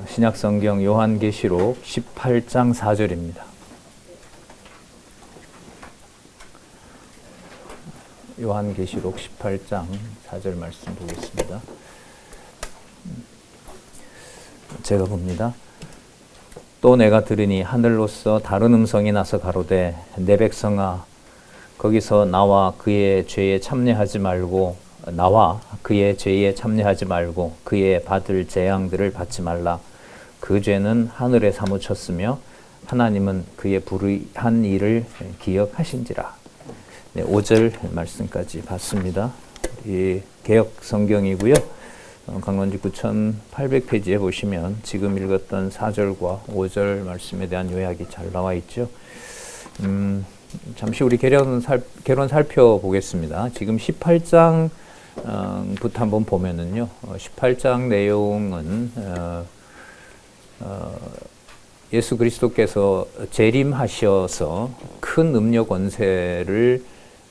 신약성경 요한계시록 18장 4절입니다. 요한계시록 18장 4절 말씀 보겠습니다. 제가 봅니다. 또 내가 들으니 하늘로서 다른 음성이 나서 가로되 내 백성아 거기서 나와 그의 죄에 참여하지 말고 그의 받을 재앙들을 받지 말라. 그 죄는 하늘에 사무쳤으며 하나님은 그의 불의한 일을 기억하신지라. 네, 5절 말씀까지 봤습니다. 이 개역 성경이고요. 강론지 9800페이지에 보시면 지금 읽었던 4절과 5절 말씀에 대한 요약이 잘 나와 있죠. 잠시 우리 개론 살펴보겠습니다. 지금 18장부터 한번 보면은요. 18장 내용은 예수 그리스도께서 재림하셔서 큰 음녀 권세를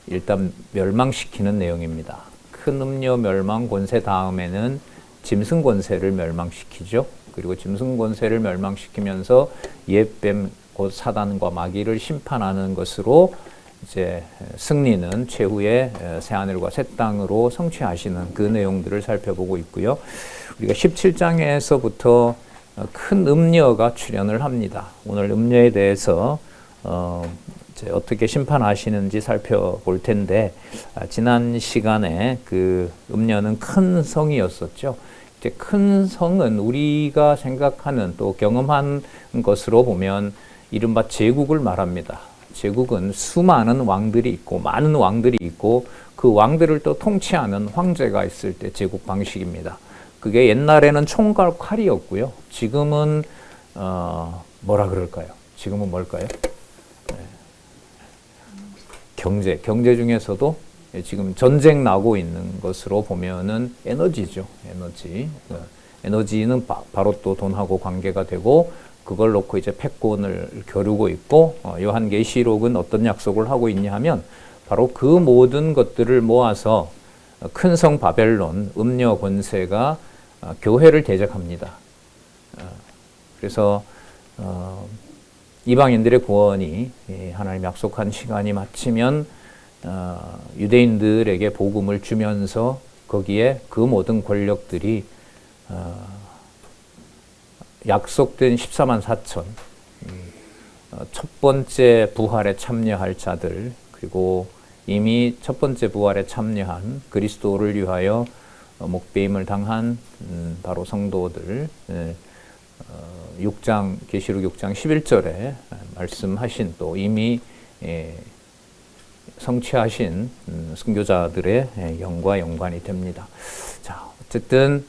일단 멸망시키는 내용입니다. 큰 음녀 멸망 권세 다음에는 짐승 권세를 멸망시키죠. 그리고 짐승 권세를 멸망시키면서 옛뱀 곧 사단과 마귀를 심판하는 것으로 이제 승리는 최후의 새하늘과 새 땅으로 성취하시는 그 내용들을 살펴보고 있고요. 우리가 17장에서부터 큰 음녀가 출현을 합니다. 오늘 음녀에 대해서 이제 어떻게 심판하시는지 살펴볼 텐데, 지난 시간에 그 음녀는 큰 성이었었죠. 이제 큰 성은 우리가 생각하는 또 경험한 것으로 보면 이른바 제국을 말합니다. 제국은 수많은 왕들이 있고 많은 왕들이 있고 그 왕들을 또 통치하는 황제가 있을 때 제국 방식입니다. 그게 옛날에는 총과 칼이었고요. 지금은 뭐라 그럴까요? 지금은 뭘까요? 경제 중에서도 지금 전쟁 나고 있는 것으로 보면은 에너지죠. 에너지는 바로 또 돈하고 관계가 되고 그걸 놓고 이제 패권을 겨루고 있고, 요한계시록은 어떤 약속을 하고 있냐 하면 바로 그 모든 것들을 모아서 큰 성 바벨론 음녀 권세가 교회를 대적합니다. 그래서 이방인들의 구원이 하나님 약속한 시간이 마치면 유대인들에게 복음을 주면서 거기에 그 모든 권력들이 약속된 14만 4천 첫 번째 부활에 참여할 자들, 그리고 이미 첫 번째 부활에 참여한 그리스도를 위하여 목배임을 당한 바로 성도들, 계시록 6장 11절에 말씀하신 또 이미 성취하신 선교자들의 영과 연관이 됩니다. 자, 어쨌든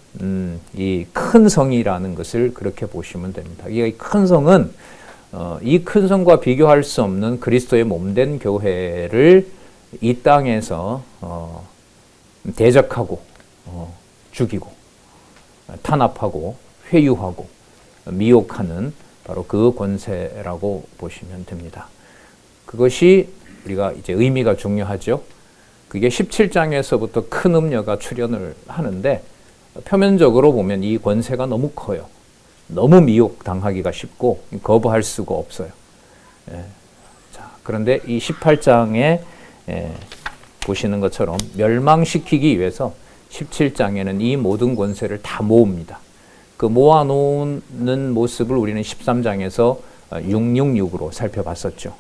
이 큰 성이라는 것을 그렇게 보시면 됩니다. 이 큰 성은 이 큰 성과 비교할 수 없는 그리스도의 몸된 교회를 이 땅에서 대적하고 죽이고 탄압하고 회유하고 미혹하는 바로 그 권세라고 보시면 됩니다. 그것이 우리가 이제 의미가 중요하죠. 그게 17장에서부터 큰 음녀가 출현을 하는데 표면적으로 보면 이 권세가 너무 커요. 너무 미혹당하기가 쉽고 거부할 수가 없어요. 자, 그런데 이 18장에 보시는 것처럼 멸망시키기 위해서 17장에는 이 모든 권세를 다 모읍니다. 그 모아놓는 모습을 우리는 13장에서 666으로 살펴봤었죠.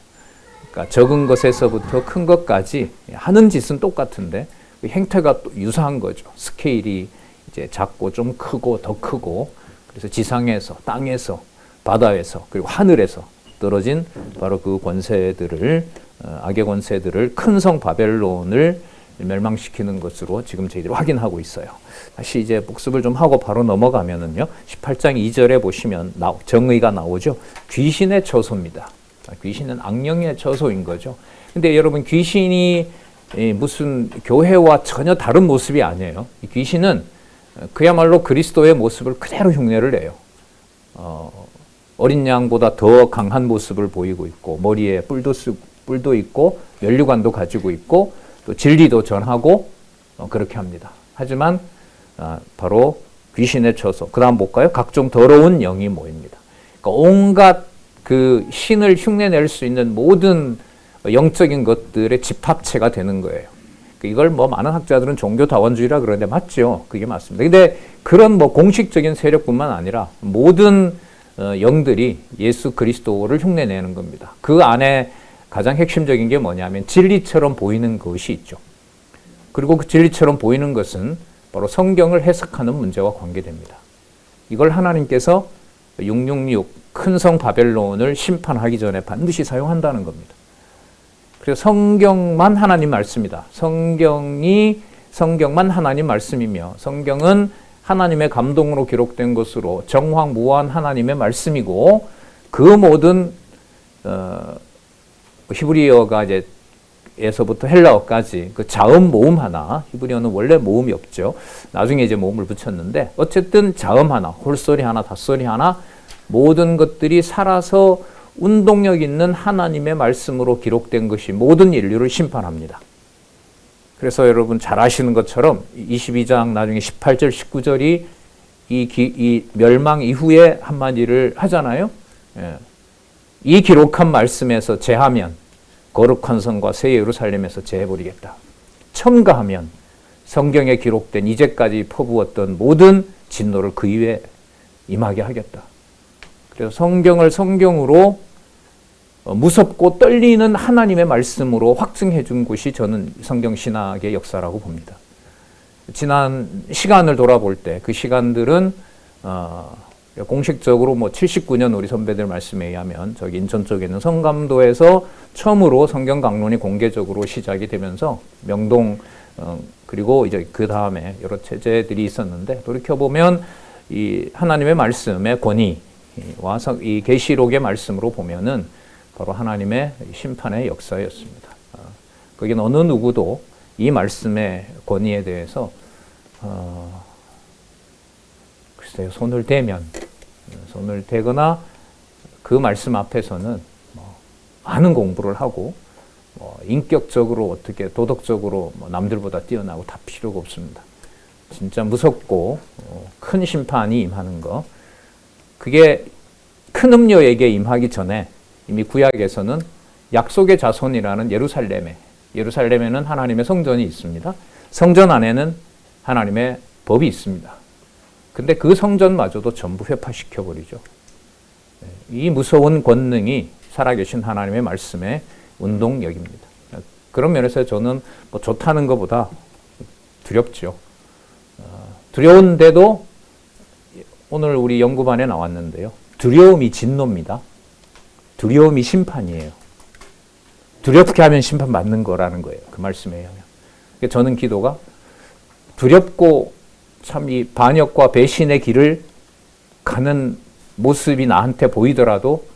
그러니까 적은 것에서부터 큰 것까지 하는 짓은 똑같은데 그 행태가 또 유사한 거죠. 스케일이 이제 작고 좀 크고 더 크고, 그래서 지상에서, 땅에서, 바다에서, 그리고 하늘에서 떨어진 바로 그 권세들을, 악의 권세들을 큰 성 바벨론을 멸망시키는 것으로 지금 저희들이 확인하고 있어요. 다시 이제 복습을 좀 하고 바로 넘어가면은요, 18장 2절에 보시면 정의가 나오죠. 귀신의 처소입니다. 귀신은 악령의 처소인 거죠. 근데 여러분, 귀신이 무슨 교회와 전혀 다른 모습이 아니에요. 귀신은 그야말로 그리스도의 모습을 그대로 흉내를 내요. 어린 양보다 더 강한 모습을 보이고 있고, 머리에 뿔도 있고, 면류관도 가지고 있고, 또 진리도 전하고, 그렇게 합니다. 하지만 바로 귀신에 쳐서 그 다음 볼까요? 각종 더러운 영이 모입니다. 그러니까 온갖 그 신을 흉내낼 수 있는 모든 영적인 것들의 집합체가 되는 거예요. 이걸 뭐 많은 학자들은 종교다원주의라 그러는데 맞죠? 그게 맞습니다. 근데 그런 뭐 공식적인 세력뿐만 아니라 모든 영들이 예수 그리스도를 흉내내는 겁니다. 그 안에 가장 핵심적인 게 뭐냐면 진리처럼 보이는 것이 있죠. 그리고 그 진리처럼 보이는 것은 바로 성경을 해석하는 문제와 관계됩니다. 이걸 하나님께서 666 큰 성 바벨론을 심판하기 전에 반드시 사용한다는 겁니다. 그래서 성경만 하나님 말씀이다. 성경만 하나님 말씀이며 성경은 하나님의 감동으로 기록된 것으로 정황무한 하나님의 말씀이고 그 모든 히브리어가 이제 에서부터 헬라어까지 그 자음 모음 하나, 히브리어는 원래 모음이 없죠. 나중에 이제 모음을 붙였는데 어쨌든 자음 하나, 홀소리 하나, 닷소리 하나 모든 것들이 살아서 운동력 있는 하나님의 말씀으로 기록된 것이 모든 인류를 심판합니다. 그래서 여러분 잘 아시는 것처럼 22장 나중에 18절, 19절이 이 멸망 이후에 한마디를 하잖아요. 예. 이 기록한 말씀에서 제하면 거룩한 성과 새 예루살렘에서 제해버리겠다. 첨가하면 성경에 기록된 이제까지 퍼부었던 모든 진노를 그 위에 임하게 하겠다. 그래서 성경을 성경으로 무섭고 떨리는 하나님의 말씀으로 확증해 준 것이 저는 성경 신학의 역사라고 봅니다. 지난 시간을 돌아볼 때 그 시간들은 공식적으로 뭐 79년 우리 선배들 말씀에 의하면 저기 인천 쪽에 있는 성감도에서 처음으로 성경 강론이 공개적으로 시작이 되면서 명동 그리고 이제 그 다음에 여러 체제들이 있었는데 돌이켜보면 이 하나님의 말씀의 권위와 이 계시록의 말씀으로 보면은 바로 하나님의 심판의 역사였습니다. 거기는 어느 누구도 이 말씀의 권위에 대해서 글쎄요, 손을 대거나 그 말씀 앞에서는 뭐 많은 공부를 하고 뭐 인격적으로 어떻게 도덕적으로 뭐 남들보다 뛰어나고 다 필요가 없습니다. 진짜 무섭고 큰 심판이 임하는 거, 그게 큰 음료에게 임하기 전에 이미 구약에서는 약속의 자손이라는 예루살렘에는 하나님의 성전이 있습니다. 성전 안에는 하나님의 법이 있습니다. 근데 그 성전마저도 전부 회파시켜버리죠. 이 무서운 권능이 살아계신 하나님의 말씀의 운동력입니다. 그런 면에서 저는 뭐 좋다는 것보다 두렵죠. 두려운데도 오늘 우리 연구반에 나왔는데요. 두려움이 진노입니다. 두려움이 심판이에요. 두렵게 하면 심판받는 거라는 거예요. 그 말씀에 의하면. 저는 기도가 두렵고 참 이 반역과 배신의 길을 가는 모습이 나한테 보이더라도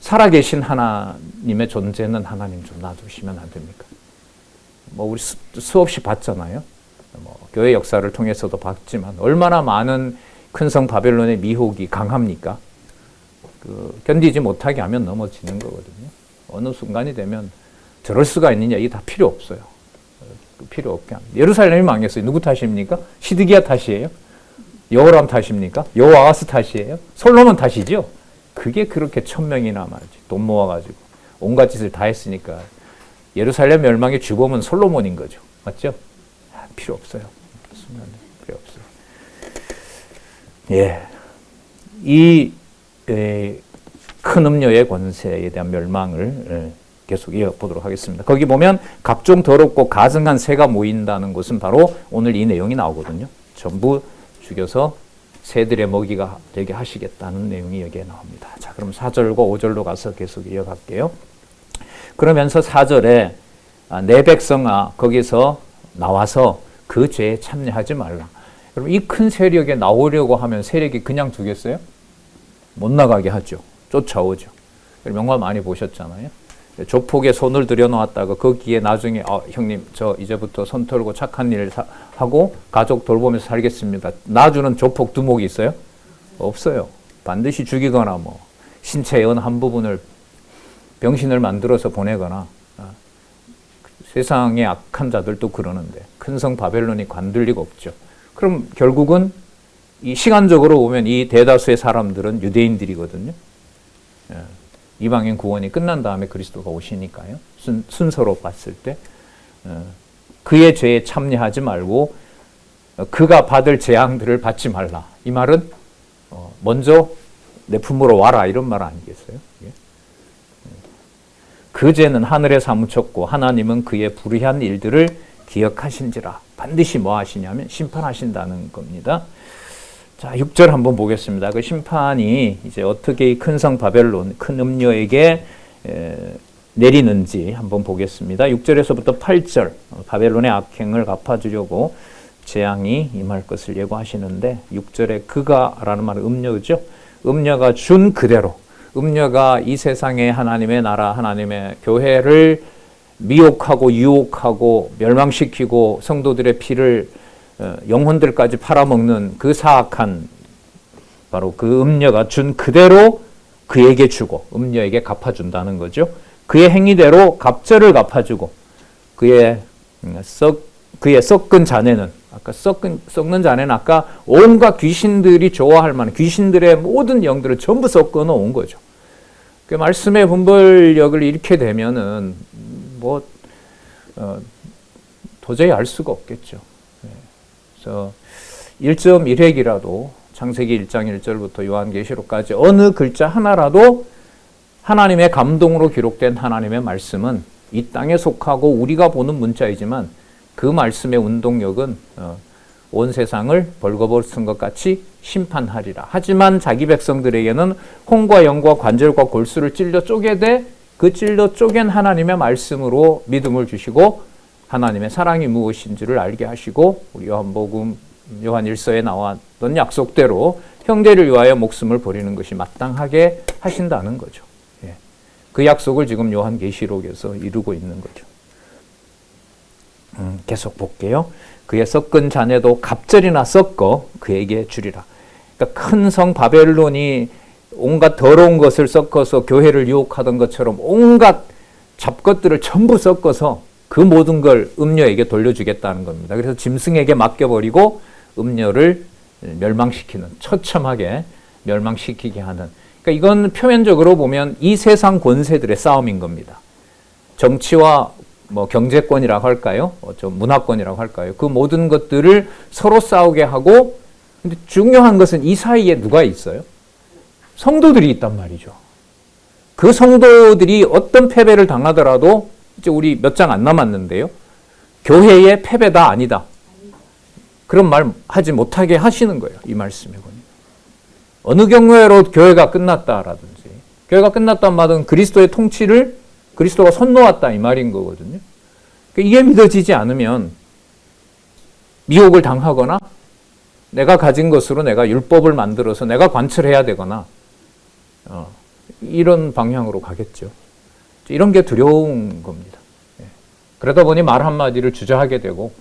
살아계신 하나님의 존재는 하나님 좀 놔두시면 안 됩니까? 뭐 우리 수없이 봤잖아요. 뭐 교회 역사를 통해서도 봤지만 얼마나 많은 큰 성 바벨론의 미혹이 강합니까? 견디지 못하게 하면 넘어지는 거거든요. 어느 순간이 되면 저럴 수가 있느냐, 이게 다 필요 없어요. 필요 없게 합니다. 예루살렘이 망했어요. 누구 탓입니까? 시드기야 탓이에요? 여호람 탓입니까? 여호아하스 탓이에요? 솔로몬 탓이죠? 그게 그렇게 1000명이나 말이지. 돈 모아가지고 온갖 짓을 다 했으니까 예루살렘 멸망의 주범은 솔로몬인 거죠. 맞죠? 필요 없어요. 필요 없어요. 예, 이 큰 음료의 권세에 대한 멸망을 계속 이어보도록 하겠습니다. 거기 보면 각종 더럽고 가증한 새가 모인다는 것은 바로 오늘 이 내용이 나오거든요. 전부 죽여서 새들의 먹이가 되게 하시겠다는 내용이 여기에 나옵니다. 자, 그럼 4절과 5절로 가서 계속 이어갈게요. 그러면서 4절에 내 백성아 거기서 나와서 그 죄에 참여하지 말라. 여러분 이 큰 세력에 나오려고 하면 세력이 그냥 두겠어요? 못 나가게 하죠. 쫓아오죠. 영화 많이 보셨잖아요. 조폭에 손을 들여놓았다가 거기에 나중에 형님 저 이제부터 손 털고 착한 일 하고 가족 돌보면서 살겠습니다. 놔주는 조폭 두목이 있어요? 없어요. 반드시 죽이거나 뭐 신체의 어느 한 부분을 병신을 만들어서 보내거나 세상의 악한 자들도 그러는데 큰 성 바벨론이 관둘 리가 없죠. 그럼 결국은 이 시간적으로 보면 이 대다수의 사람들은 유대인들이거든요. 이방인 구원이 끝난 다음에 그리스도가 오시니까요. 순서로 봤을 때 그의 죄에 참여하지 말고 그가 받을 재앙들을 받지 말라. 이 말은 먼저 내 품으로 와라 이런 말 아니겠어요? 그 죄는 하늘에 사무쳤고 하나님은 그의 불의한 일들을 기억하신지라. 반드시 뭐 하시냐면 심판하신다는 겁니다. 자, 6절 한번 보겠습니다. 그 심판이 이제 어떻게 이 큰 성 바벨론, 큰 음녀에게 내리는지 한번 보겠습니다. 6절에서부터 8절, 바벨론의 악행을 갚아주려고 재앙이 임할 것을 예고하시는데 6절에 그가라는 말은 음녀죠. 음녀가 준 그대로, 음녀가 이 세상의 하나님의 나라, 하나님의 교회를 미혹하고 유혹하고 멸망시키고 성도들의 피를 영혼들까지 팔아먹는 그 사악한 바로 그 음녀가 준 그대로 그에게 주고 음녀에게 갚아준다는 거죠. 그의 행위대로 갑절을 갚아주고 그의 썩은 자네는 아까 썩는 자네는 아까 온갖 귀신들이 좋아할 만한 귀신들의 모든 영들을 전부 섞어 놓은 거죠. 그 말씀의 분별력을 잃게 되면은 도저히 알 수가 없겠죠. 그래서 1.1획이라도 창세기 1장 1절부터 요한계시록까지 어느 글자 하나라도 하나님의 감동으로 기록된 하나님의 말씀은 이 땅에 속하고 우리가 보는 문자이지만 그 말씀의 운동력은 온 세상을 벌거벗은 것 같이 심판하리라. 하지만 자기 백성들에게는 혼과 영과 관절과 골수를 찔러 쪼개되 그 찔러 쪼갠 하나님의 말씀으로 믿음을 주시고 하나님의 사랑이 무엇인지를 알게 하시고 우리 요한복음 요한 1서에 나왔던 약속대로 형제를 위하여 목숨을 버리는 것이 마땅하게 하신다는 거죠. 그 약속을 지금 요한계시록에서 이루고 있는 거죠. 계속 볼게요. 그의 썩은 자네도 갑절이나 섞어 그에게 주리라. 그러니까 큰 성 바벨론이 온갖 더러운 것을 섞어서 교회를 유혹하던 것처럼 온갖 잡것들을 전부 섞어서 그 모든 걸 음녀에게 돌려주겠다는 겁니다. 그래서 짐승에게 맡겨버리고 음녀를 멸망시키는, 처참하게 멸망시키게 하는. 그러니까 이건 표면적으로 보면 이 세상 권세들의 싸움인 겁니다. 정치와 경제권이라고 할까요? 문화권이라고 할까요? 그 모든 것들을 서로 싸우게 하고, 근데 중요한 것은 이 사이에 누가 있어요? 성도들이 있단 말이죠. 그 성도들이 어떤 패배를 당하더라도 이제 우리 몇 장 안 남았는데요. 교회의 패배다 아니다. 그런 말 하지 못하게 하시는 거예요. 이 말씀에 보면. 어느 경우에로 교회가 끝났다라든지 교회가 끝났단 말은 그리스도의 통치를 그리스도가 손 놓았다 이 말인 거거든요. 이게 믿어지지 않으면 미혹을 당하거나 내가 가진 것으로 내가 율법을 만들어서 내가 관철해야 되거나 이런 방향으로 가겠죠. 이런 게 두려운 겁니다. 그러다 보니 말 한마디를 주저하게 되고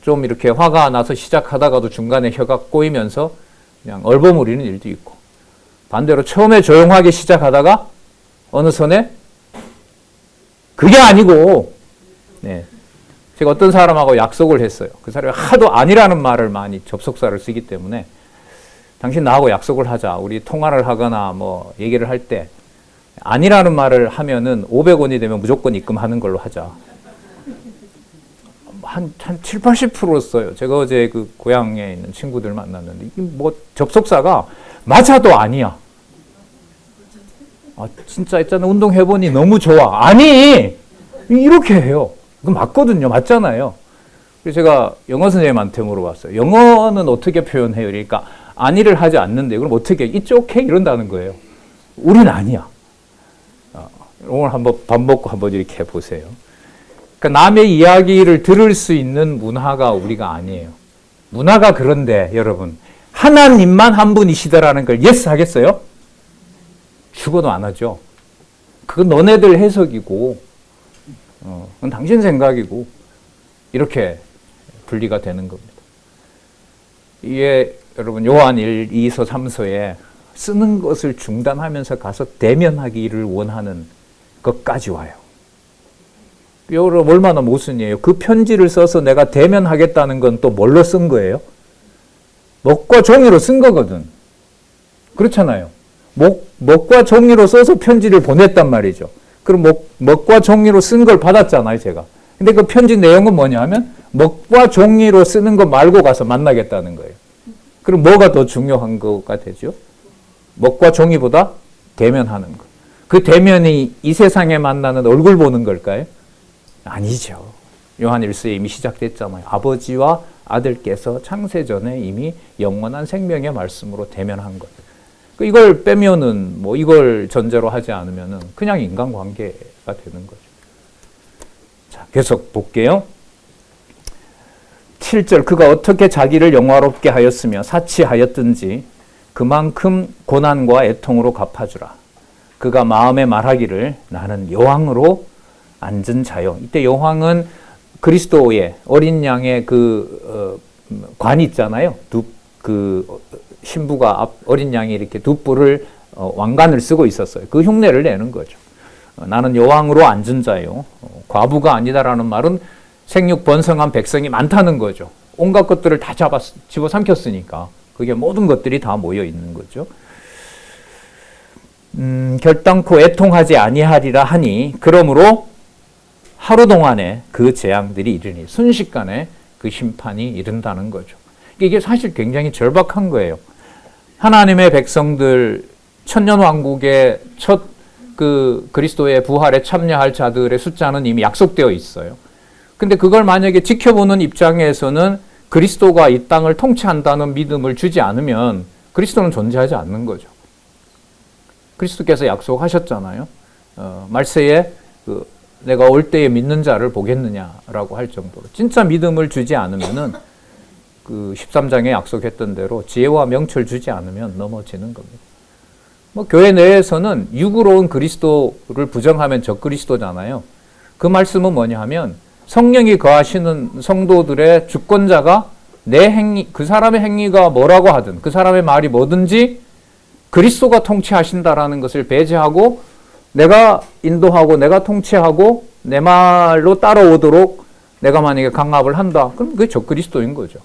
좀 이렇게 화가 나서 시작하다가도 중간에 혀가 꼬이면서 그냥 얼버무리는 일도 있고 반대로 처음에 조용하게 시작하다가 어느 선에 그게 아니고 제가 어떤 사람하고 약속을 했어요. 그 사람이 하도 아니라는 말을 많이 접속사를 쓰기 때문에 당신 나하고 약속을 하자. 우리 통화를 하거나 얘기를 할 때 아니라는 말을 하면은 500원이 되면 무조건 입금하는 걸로 하자. 한 7, 80% 써요. 제가 어제 그 고향에 있는 친구들 만났는데 접속사가 맞아도 아니야. 진짜 있잖아. 운동해보니 너무 좋아. 아니! 이렇게 해요. 그건 맞거든요. 맞잖아요. 그래서 제가 영어 선생님한테 물어봤어요. 영어는 어떻게 표현해요? 그러니까 아니를 하지 않는데 그럼 어떻게 It's okay? 이런다는 거예요. 우린 아니야. 오늘 한번 밥 먹고 한번 이렇게 해보세요. 그러니까 남의 이야기를 들을 수 있는 문화가 우리가 아니에요. 문화가 그런데 여러분 하나님만 한 분이시다라는 걸 예스 하겠어요? 죽어도 안 하죠. 그건 너네들 해석이고 그건 당신 생각이고 이렇게 분리가 되는 겁니다. 이게 여러분 요한 1, 2서 3서에 쓰는 것을 중단하면서 가서 대면하기를 원하는 것까지 와요. 여러분 얼마나 모순이에요. 그 편지를 써서 내가 대면하겠다는 건 또 뭘로 쓴 거예요? 먹과 종이로 쓴 거거든. 그렇잖아요. 먹과 종이로 써서 편지를 보냈단 말이죠. 그럼 먹과 종이로 쓴 걸 받았잖아요, 제가. 근데 그 편지 내용은 뭐냐 하면 먹과 종이로 쓰는 거 말고 가서 만나겠다는 거예요. 그럼 뭐가 더 중요한 거가 되죠? 먹과 종이보다 대면하는 거. 그 대면이 이 세상에 만나는 얼굴 보는 걸까요? 아니죠. 요한 1서에 이미 시작됐잖아요. 아버지와 아들께서 창세전에 이미 영원한 생명의 말씀으로 대면한 것. 이걸 빼면은 뭐 이걸 전제로 하지 않으면은 그냥 인간관계가 되는 거죠. 자, 계속 볼게요. 7절 그가 어떻게 자기를 영화롭게 하였으며 사치하였든지 그만큼 고난과 애통으로 갚아주라. 그가 마음에 말하기를 나는 여왕으로 앉은 자요. 이때 여왕은 그리스도의 어린 양의 관이 있잖아요. 신부가 어린 양이 이렇게 두 뿔을 왕관을 쓰고 있었어요. 그 흉내를 내는 거죠. 나는 여왕으로 앉은 자요. 과부가 아니다라는 말은 생육 번성한 백성이 많다는 거죠. 온갖 것들을 다 집어삼켰으니까 그게 모든 것들이 다 모여 있는 거죠. 결단코 애통하지 아니하리라 하니 그러므로 하루 동안에 그 재앙들이 이르니 순식간에 그 심판이 이른다는 거죠. 이게 사실 굉장히 절박한 거예요. 하나님의 백성들 천년왕국의 첫 그리스도의 부활에 참여할 자들의 숫자는 이미 약속되어 있어요. 근데 그걸 만약에 지켜보는 입장에서는 그리스도가 이 땅을 통치한다는 믿음을 주지 않으면 그리스도는 존재하지 않는 거죠. 그리스도께서 약속하셨잖아요. 말세에 내가 올 때에 믿는 자를 보겠느냐라고 할 정도로 진짜 믿음을 주지 않으면은 13장에 약속했던 대로 지혜와 명철 주지 않으면 넘어지는 겁니다. 교회 내에서는 육으로 온 그리스도를 부정하면 적그리스도잖아요. 그 말씀은 뭐냐 하면 성령이 거하시는 성도들의 주권자가 그 사람의 행위가 뭐라고 하든 그 사람의 말이 뭐든지 그리스도가 통치하신다라는 것을 배제하고 내가 인도하고 내가 통치하고 내 말로 따라오도록 내가 만약에 강압을 한다. 그럼 그게 적그리스도인 거죠.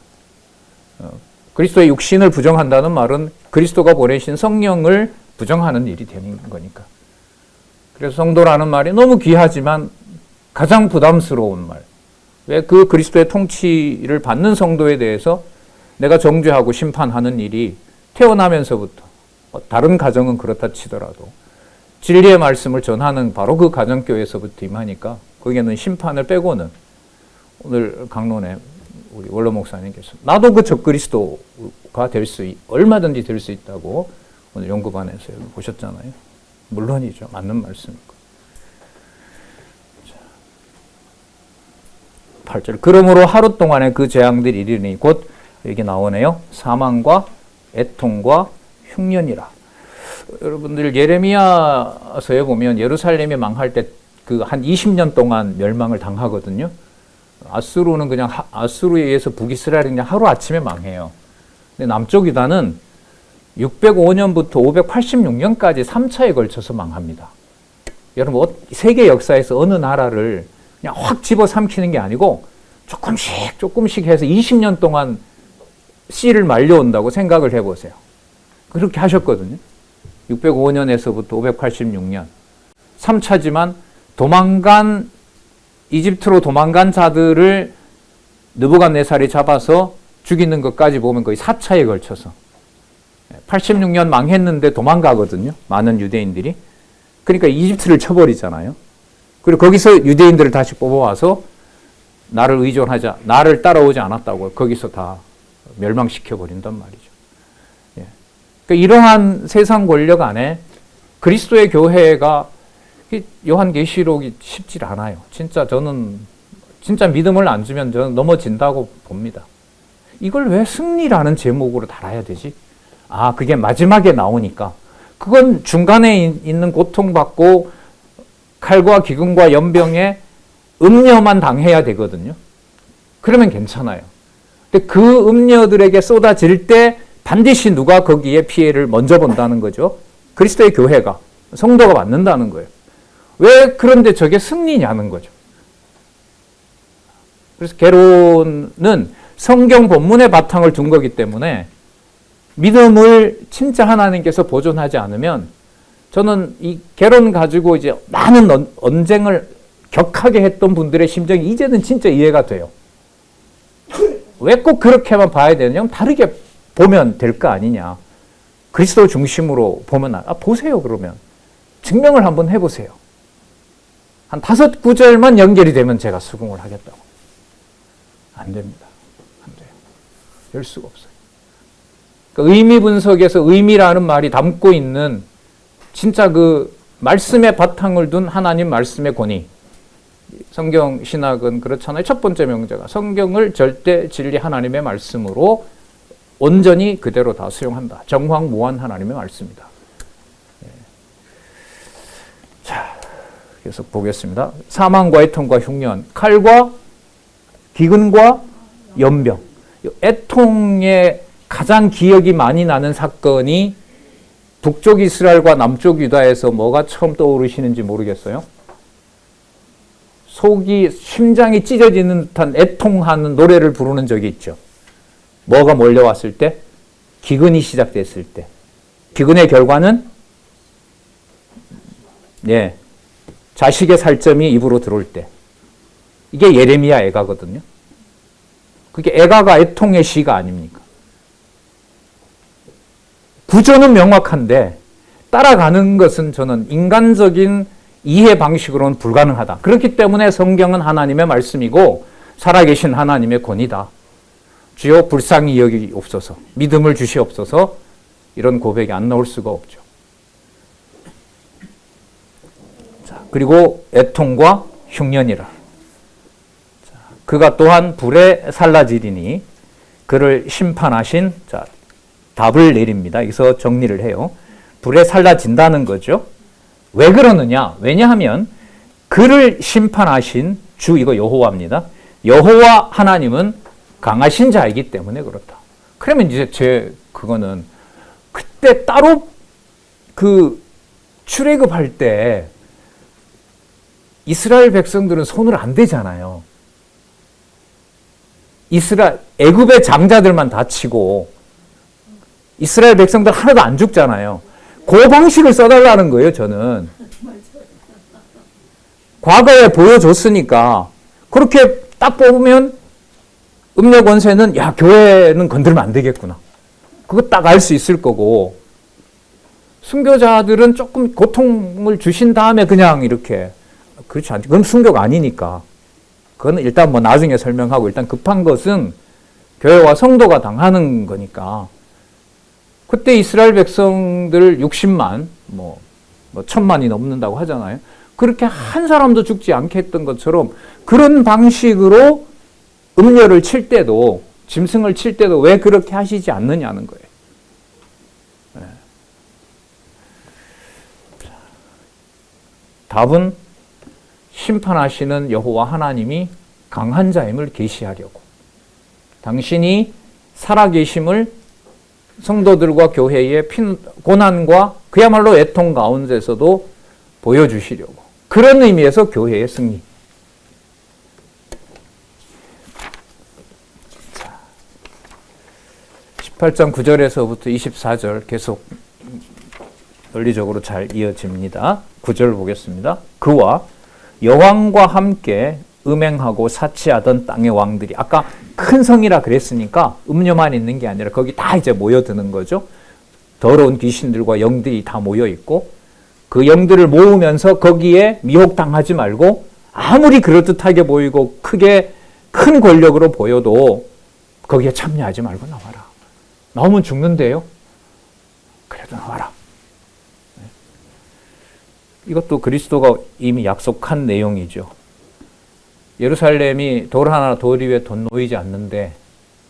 그리스도의 육신을 부정한다는 말은 그리스도가 보내신 성령을 부정하는 일이 되는 거니까. 그래서 성도라는 말이 너무 귀하지만 가장 부담스러운 말. 왜 그 그리스도의 통치를 받는 성도에 대해서 내가 정죄하고 심판하는 일이 태어나면서부터 다른 가정은 그렇다 치더라도 진리의 말씀을 전하는 바로 그 가정교회에서부터 임하니까 거기에는 심판을 빼고는 오늘 강론에 우리 원로 목사님께서 나도 그 적그리스도가 얼마든지 될 수 있다고 오늘 연구반에서 보셨잖아요. 물론이죠. 맞는 말씀이고. 8절 그러므로 하루 동안에 그 재앙들이 이르니 곧 여기 나오네요. 사망과 애통과 흉년이라. 여러분들 예레미야서에 보면 예루살렘이 망할 때 한 20년 동안 멸망을 당하거든요. 아수르는 그냥 아수르에 의해서 북이스라엘이 그냥 하루 아침에 망해요. 근데 남쪽 유다는 605년부터 586년까지 3차에 걸쳐서 망합니다. 여러분 세계 역사에서 어느 나라를 그냥 확 집어삼키는 게 아니고 조금씩 해서 20년 동안 씨를 말려온다고 생각을 해보세요. 그렇게 하셨거든요. 605년에서부터 586년 3차지만 이집트로 도망간 자들을 느부갓네살이 잡아서 죽이는 것까지 보면 거의 4차에 걸쳐서 86년 망했는데 도망가거든요. 많은 유대인들이. 그러니까 이집트를 쳐버리잖아요. 그리고 거기서 유대인들을 다시 뽑아와서 나를 따라오지 않았다고 거기서 다 멸망시켜버린단 말이죠. 그러니까 이러한 세상 권력 안에 그리스도의 교회가 요한계시록이 쉽지 않아요. 저는 믿음을 안 주면 저는 넘어진다고 봅니다. 이걸 왜 승리라는 제목으로 달아야 되지? 그게 마지막에 나오니까. 그건 중간에 있는 고통받고 칼과 기근과 연병에 음녀만 당해야 되거든요. 그러면 괜찮아요. 근데 그 음녀들에게 쏟아질 때 반드시 누가 거기에 피해를 먼저 본다는 거죠. 그리스도의 교회가, 성도가 받는다는 거예요. 왜 그런데 저게 승리냐는 거죠. 그래서 개론은 성경 본문의 바탕을 둔 거기 때문에 믿음을 진짜 하나님께서 보존하지 않으면 저는 이 결혼 가지고 이제 많은 언쟁을 격하게 했던 분들의 심정이 이제는 진짜 이해가 돼요. 왜 꼭 그렇게만 봐야 되느냐? 다르게 보면 될 거 아니냐. 그리스도 중심으로 보면, 보세요, 그러면. 증명을 한번 해보세요. 한 5구절만 연결이 되면 제가 수긍을 하겠다고. 안 됩니다. 안 돼요. 될 수가 없어요. 그러니까 의미 분석에서 의미라는 말이 담고 있는 진짜 그 말씀의 바탕을 둔 하나님 말씀의 권위. 성경 신학은 그렇잖아요. 첫 번째 명제가 성경을 절대 진리 하나님의 말씀으로 온전히 그대로 다 수용한다. 정황무한 하나님의 말씀이다. 자, 계속 보겠습니다. 사망과 애통과 흉년, 칼과 기근과 연병. 애통의 가장 기억이 많이 나는 사건이 북쪽 이스라엘과 남쪽 유다에서 뭐가 처음 떠오르시는지 모르겠어요. 속이, 심장이 찢어지는 듯한 애통하는 노래를 부르는 적이 있죠. 뭐가 몰려왔을 때? 기근이 시작됐을 때. 기근의 결과는 자식의 살점이 입으로 들어올 때. 이게 예레미야 애가거든요. 그게 애가가 애통의 시가 아닙니까? 구조는 명확한데 따라가는 것은 저는 인간적인 이해 방식으로는 불가능하다. 그렇기 때문에 성경은 하나님의 말씀이고 살아계신 하나님의 권위다. 주여 불쌍히 여기옵소서, 믿음을 주시옵소서, 이런 고백이 안 나올 수가 없죠. 자, 그리고 애통과 흉년이라. 자, 그가 또한 불에 살라지리니 그를 심판하신, 자, 답을 내립니다. 여기서 정리를 해요. 불에 살라진다는 거죠. 왜 그러느냐? 왜냐하면 그를 심판하신 주, 이거 여호와입니다. 여호와 하나님은 강하신 자이기 때문에 그렇다. 그러면 이제 그거는 그때 따로 그 출애굽할 때 이스라엘 백성들은 손을 안 대잖아요. 애굽의 장자들만 다치고 이스라엘 백성들 하나도 안 죽잖아요. 그 방식을 써달라는 거예요, 저는. 과거에 보여줬으니까 그렇게 딱 뽑으면 음녀 권세는 교회는 건들면 안 되겠구나. 그거 딱 알 수 있을 거고, 순교자들은 조금 고통을 주신 다음에 그냥 이렇게, 그렇지 않죠. 그건 순교가 아니니까. 그건 일단 뭐 나중에 설명하고, 일단 급한 것은 교회와 성도가 당하는 거니까. 그때 이스라엘 백성들 60만, 뭐 1000만이 넘는다고 하잖아요. 그렇게 한 사람도 죽지 않게 했던 것처럼 그런 방식으로 음녀를 칠 때도, 짐승을 칠 때도 왜 그렇게 하시지 않느냐는 거예요. 네. 답은 심판하시는 여호와 하나님이 강한 자임을 계시하려고. 당신이 살아계심을 성도들과 교회의 고난과 그야말로 애통 가운데서도 보여주시려고. 그런 의미에서 교회의 승리. 18장 9절에서부터 24절 계속 논리적으로 잘 이어집니다. 9절 보겠습니다. 그와 여왕과 함께 음행하고 사치하던 땅의 왕들이, 아까 큰 성이라 그랬으니까 음녀만 있는 게 아니라 거기 다 이제 모여드는 거죠. 더러운 귀신들과 영들이 다 모여 있고, 그 영들을 모으면서 거기에 미혹당하지 말고, 아무리 그럴듯하게 보이고 크게 큰 권력으로 보여도 거기에 참여하지 말고 나와라. 나오면 죽는데요. 그래도 나와라. 이것도 그리스도가 이미 약속한 내용이죠. 예루살렘이 돌 하나 돌 위에 돈 놓이지 않는데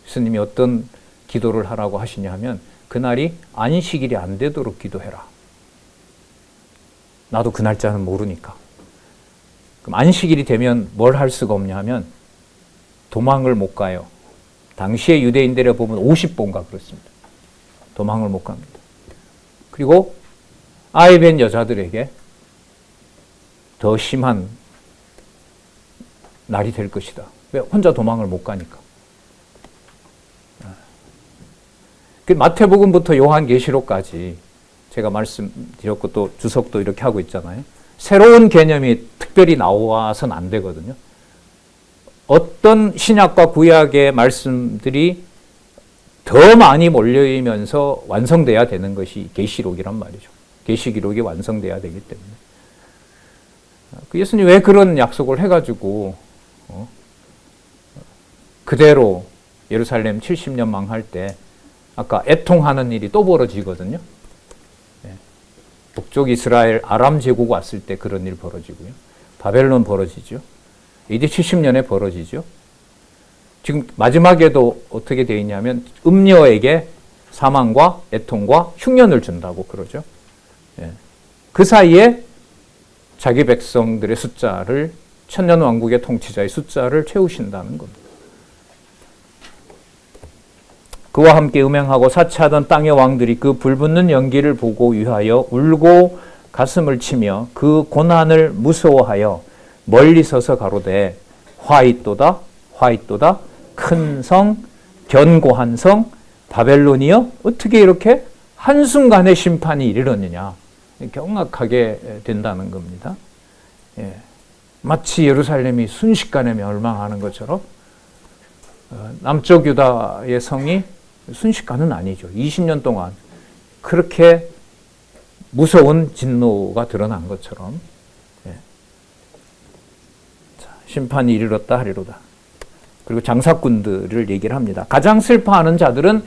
예수님이 어떤 기도를 하라고 하시냐 하면, 그날이 안식일이 안 되도록 기도해라. 나도 그 날짜는 모르니까. 그럼 안식일이 되면 뭘 할 수가 없냐 하면 도망을 못 가요. 당시의 유대인들에 보면 50번가 그렇습니다. 도망을 못 갑니다. 그리고 아이 뵌 여자들에게 더 심한 날이 될 것이다. 왜? 혼자 도망을 못 가니까. 마태복음부터 요한계시록까지 제가 말씀드렸고 또 주석도 이렇게 하고 있잖아요. 새로운 개념이 특별히 나와서는 안 되거든요. 어떤 신약과 구약의 말씀들이 더 많이 몰려이면서 완성돼야 되는 것이 계시록이란 말이죠. 계시기록이 완성돼야 되기 때문에. 예수님 왜 그런 약속을 해가지고 그대로 예루살렘 70년 망할 때 아까 애통하는 일이 또 벌어지거든요. 북쪽 이스라엘 아람 제국 왔을 때 그런 일 벌어지고요. 바벨론 벌어지죠. 이제 70년에 벌어지죠. 지금 마지막에도 어떻게 되어 있냐면 음녀에게 사망과 애통과 흉년을 준다고 그러죠. 그 사이에 자기 백성들의 숫자를 천년왕국의 통치자의 숫자를 채우신다는 겁니다. 그와 함께 음행하고 사치하던 땅의 왕들이 그 불붙는 연기를 보고 위하여 울고 가슴을 치며 그 고난을 무서워하여 멀리 서서 가로되 화이또다 화이또다 큰 성 견고한 성 바벨론이여 어떻게 이렇게 한순간에 심판이 이르렀느냐 경악하게 된다는 겁니다. 마치 예루살렘이 순식간에 멸망하는 것처럼 남쪽 유다의 성이 순식간은 아니죠. 20년 동안 그렇게 무서운 진노가 드러난 것처럼 심판이 이르렀다 하리로다. 그리고 장사꾼들을 얘기를 합니다. 가장 슬퍼하는 자들은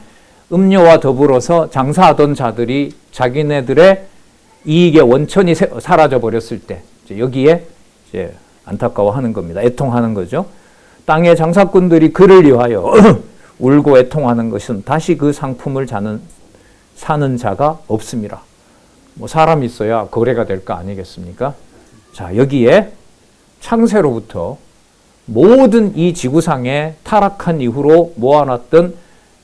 음료와 더불어서 장사하던 자들이 자기네들의 이익의 원천이 사라져 버렸을 때 여기에 이제 안타까워하는 겁니다. 애통하는 거죠. 땅의 장사꾼들이 그를 위하여 울고 애통하는 것은 다시 그 상품을 사는 자가 없습니다. 뭐 사람 있어야 거래가 될 거 아니겠습니까? 자, 여기에 창세로부터 모든 이 지구상에 타락한 이후로 모아놨던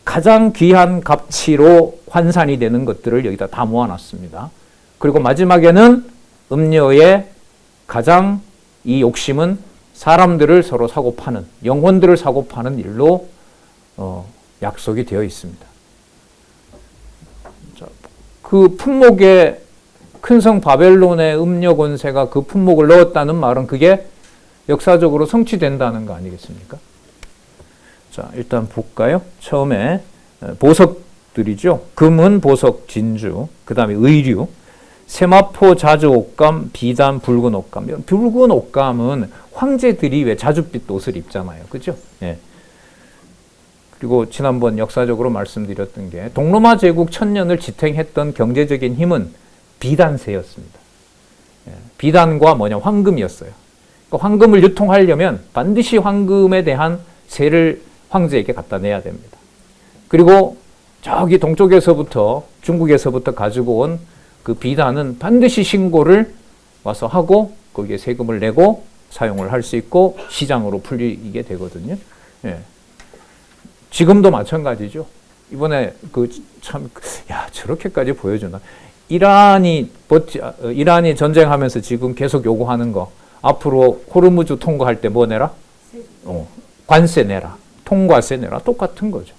가장 귀한 가치로 환산이 되는 것들을 여기다 다 모아놨습니다. 그리고 마지막에는 음녀의 가장 이 욕심은 사람들을 서로 사고 파는, 영혼들을 사고 파는 일로 약속이 되어 있습니다. 자, 그 품목에 큰 성 바벨론의 음녀 권세가 그 품목을 넣었다는 말은 그게 역사적으로 성취된다는 거 아니겠습니까? 자, 일단 볼까요? 처음에 보석들이죠. 금은 보석, 진주, 그 다음에 의류, 세마포, 자주 옷감, 비단, 붉은 옷감. 붉은 옷감은 황제들이 왜 자줏빛 옷을 입잖아요. 그죠? 예. 그리고 지난번 역사적으로 말씀드렸던 게 동로마 제국 1000년을 지탱했던 경제적인 힘은 비단세였습니다. 예. 비단과 뭐냐? 황금이었어요. 그러니까 황금을 유통하려면 반드시 황금에 대한 세를 황제에게 갖다 내야 됩니다. 그리고 저기 동쪽에서부터 중국에서부터 가지고 온 그 비단은 반드시 신고를 와서 하고 거기에 세금을 내고 사용을 할 수 있고 시장으로 풀리게 되거든요. 예. 지금도 마찬가지죠. 이번에 저렇게까지 보여주나? 이란이 전쟁하면서 지금 계속 요구하는 거 앞으로 호르무즈 통과할 때 뭐 내라? 관세 내라. 통과세 내라. 똑같은 거죠.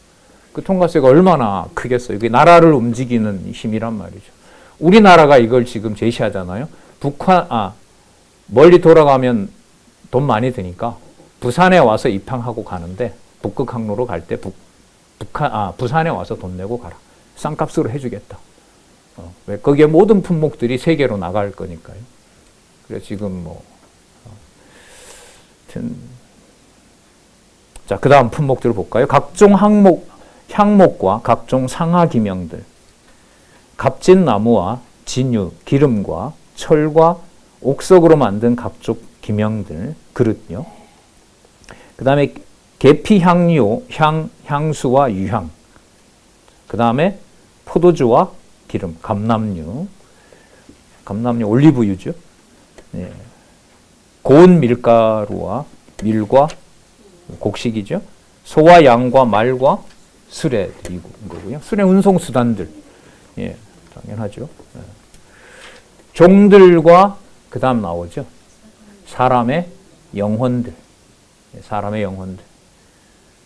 그 통과세가 얼마나 크겠어요. 이게 나라를 움직이는 힘이란 말이죠. 우리나라가 이걸 지금 제시하잖아요. 멀리 돌아가면 돈 많이 드니까 부산에 와서 입항하고 가는데 북극 항로로 갈 때 부산에 와서 돈 내고 가라. 싼값으로 해주겠다. 왜 거기에 모든 품목들이 세계로 나갈 거니까요. 그래서 지금 자, 그 다음 품목들을 볼까요? 각종 향목과 각종 상하 기명들, 값진 나무와 진유, 기름과 철과 옥석으로 만든 각종 기명들, 그릇요. 그 다음에 계피 향료, 향수와 유향. 그 다음에 포도주와 기름, 감람류, 올리브유죠. 네. 고운 밀가루와 밀과 곡식이죠. 소와 양과 말과 수레 드리고 거고요. 수레 운송 수단들, 예, 당연하죠. 예. 종들과 그 다음 나오죠. 사람의 영혼들, 사람의 영혼들.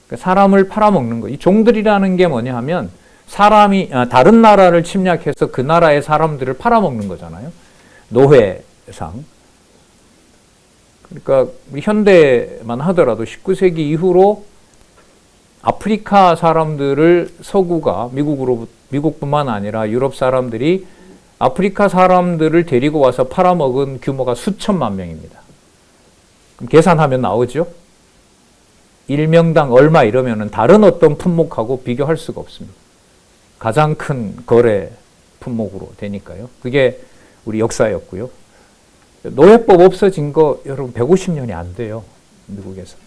그러니까 사람을 팔아먹는 거. 이 종들이라는 게 뭐냐 하면 사람이 다른 나라를 침략해서 그 나라의 사람들을 팔아먹는 거잖아요. 노회상. 그러니까 우리 현대만 하더라도 19세기 이후로 아프리카 사람들을 서구가 미국뿐만 아니라 유럽 사람들이 아프리카 사람들을 데리고 와서 팔아먹은 규모가 수천만 명입니다. 그럼 계산하면 나오죠? 1명당 얼마 이러면은 다른 어떤 품목하고 비교할 수가 없습니다. 가장 큰 거래 품목으로 되니까요. 그게 우리 역사였고요. 노예법 없어진 거 여러분 150년이 안 돼요. 미국에서.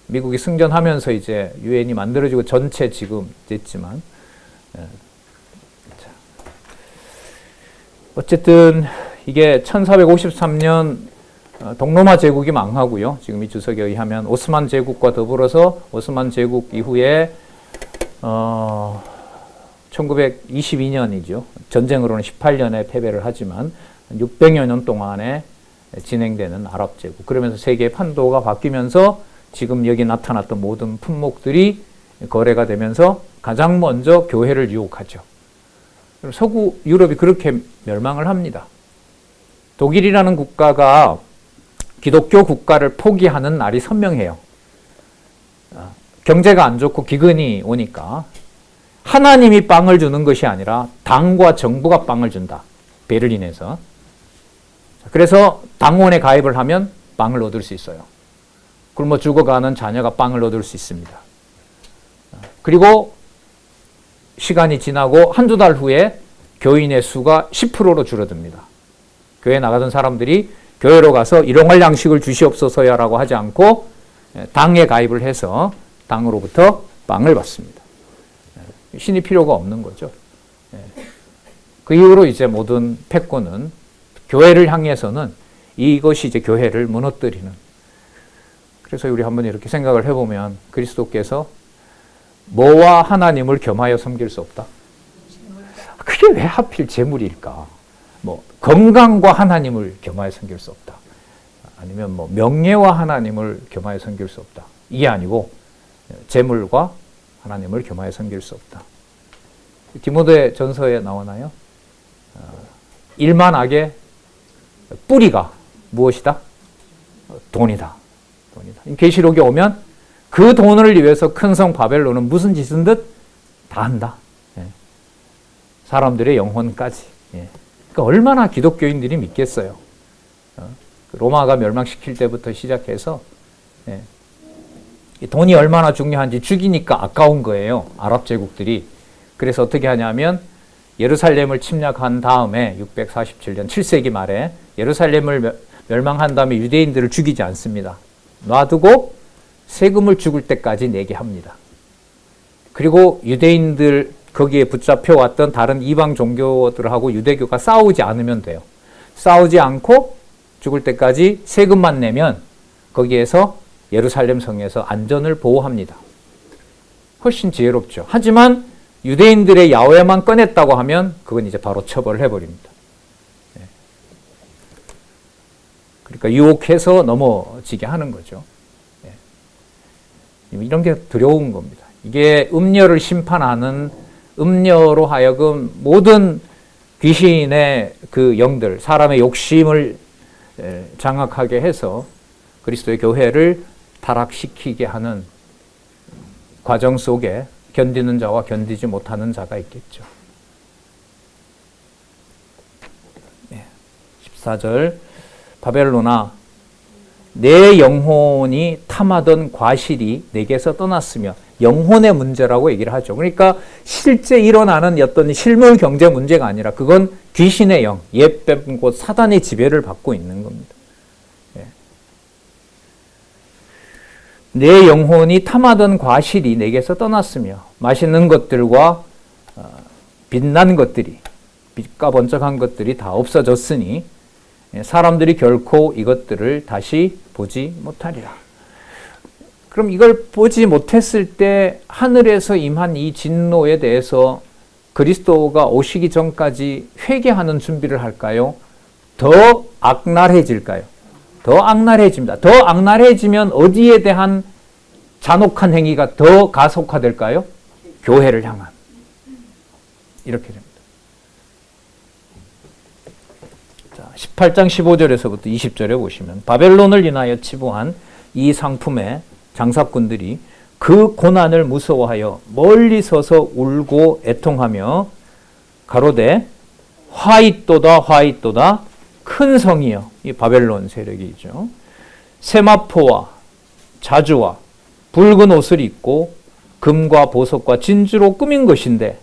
미국이 승전하면서 이제 유엔이 만들어지고 전체 지금 됐지만 어쨌든 이게 1453년 동로마 제국이 망하고요. 지금 이 주석에 의하면 오스만 제국과 더불어서 오스만 제국 이후에 1922년이죠. 전쟁으로는 18년에 패배를 하지만 600여 년 동안에 진행되는 아랍 제국. 그러면서 세계의 판도가 바뀌면서 지금 여기 나타났던 모든 품목들이 거래가 되면서 가장 먼저 교회를 유혹하죠. 서구 유럽이 그렇게 멸망을 합니다. 독일이라는 국가가 기독교 국가를 포기하는 날이 선명해요. 경제가 안 좋고 기근이 오니까 하나님이 빵을 주는 것이 아니라 당과 정부가 빵을 준다. 베를린에서. 그래서 당원에 가입을 하면 빵을 얻을 수 있어요. 굶어 죽어가는 자녀가 빵을 얻을 수 있습니다. 그리고 시간이 지나고 한두 달 후에 교인의 수가 10%로 줄어듭니다. 교회 나가던 사람들이 교회로 가서 일용할 양식을 주시옵소서야라고 하지 않고 당에 가입을 해서 당으로부터 빵을 받습니다. 신이 필요가 없는 거죠. 그 이후로 이제 모든 패권은 교회를 향해서는 이것이 이제 교회를 무너뜨리는. 그래서 우리 한번 이렇게 생각을 해보면 그리스도께서 뭐와 하나님을 겸하여 섬길 수 없다? 그게 왜 하필 재물일까? 뭐 건강과 하나님을 겸하여 섬길 수 없다. 아니면 뭐 명예와 하나님을 겸하여 섬길 수 없다. 이게 아니고 재물과 하나님을 겸하여 섬길 수 없다. 디모데 전서에 나오나요? 일만 악의 뿌리가 무엇이다? 돈이다. 계시록에 오면 그 돈을 위해서 큰 성 바벨론은 무슨 짓은 듯 다 한다. 사람들의 영혼까지. 그러니까 얼마나 기독교인들이 믿겠어요. 로마가 멸망시킬 때부터 시작해서 돈이 얼마나 중요한지 죽이니까 아까운 거예요. 아랍 제국들이. 그래서 어떻게 하냐면 예루살렘을 침략한 다음에 647년 7세기 말에 예루살렘을 멸망한 다음에 유대인들을 죽이지 않습니다. 놔두고 세금을 죽을 때까지 내게 합니다. 그리고 유대인들 거기에 붙잡혀 왔던 다른 이방 종교들하고 유대교가 싸우지 않으면 돼요. 싸우지 않고 죽을 때까지 세금만 내면 거기에서 예루살렘 성에서 안전을 보호합니다. 훨씬 지혜롭죠. 하지만 유대인들의 야훼만 꺼냈다고 하면 그건 이제 바로 처벌을 해버립니다. 그러니까 유혹해서 넘어지게 하는 거죠. 이런 게 두려운 겁니다. 이게 음녀를 심판하는 음녀로 하여금 모든 귀신의 그 영들, 사람의 욕심을 장악하게 해서 그리스도의 교회를 타락시키게 하는 과정 속에 견디는 자와 견디지 못하는 자가 있겠죠. 14절 바벨론아 내 영혼이 탐하던 과실이 내게서 떠났으며 영혼의 문제라고 얘기를 하죠. 그러니까 실제 일어나는 어떤 실물 경제 문제가 아니라 그건 귀신의 영, 옛뱀 곧 사단의 지배를 받고 있는 겁니다. 내 영혼이 탐하던 과실이 내게서 떠났으며 맛있는 것들과 빛난 것들이 빛과 번쩍한 것들이 다 없어졌으니 사람들이 결코 이것들을 다시 보지 못하리라. 그럼 이걸 보지 못했을 때 하늘에서 임한 이 진노에 대해서 그리스도가 오시기 전까지 회개하는 준비를 할까요? 더 악랄해질까요? 더 악랄해집니다. 더 악랄해지면 어디에 대한 잔혹한 행위가 더 가속화될까요? 교회를 향한. 이렇게 됩니다. 자, 18장 15절에서부터 20절에 보시면 바벨론을 인하여 치부한 이 상품의 장사꾼들이 그 고난을 무서워하여 멀리 서서 울고 애통하며 가로되 화잇도다 화잇도다 큰 성이여. 이 바벨론 세력이죠. 세마포와 자주와 붉은 옷을 입고 금과 보석과 진주로 꾸민 것인데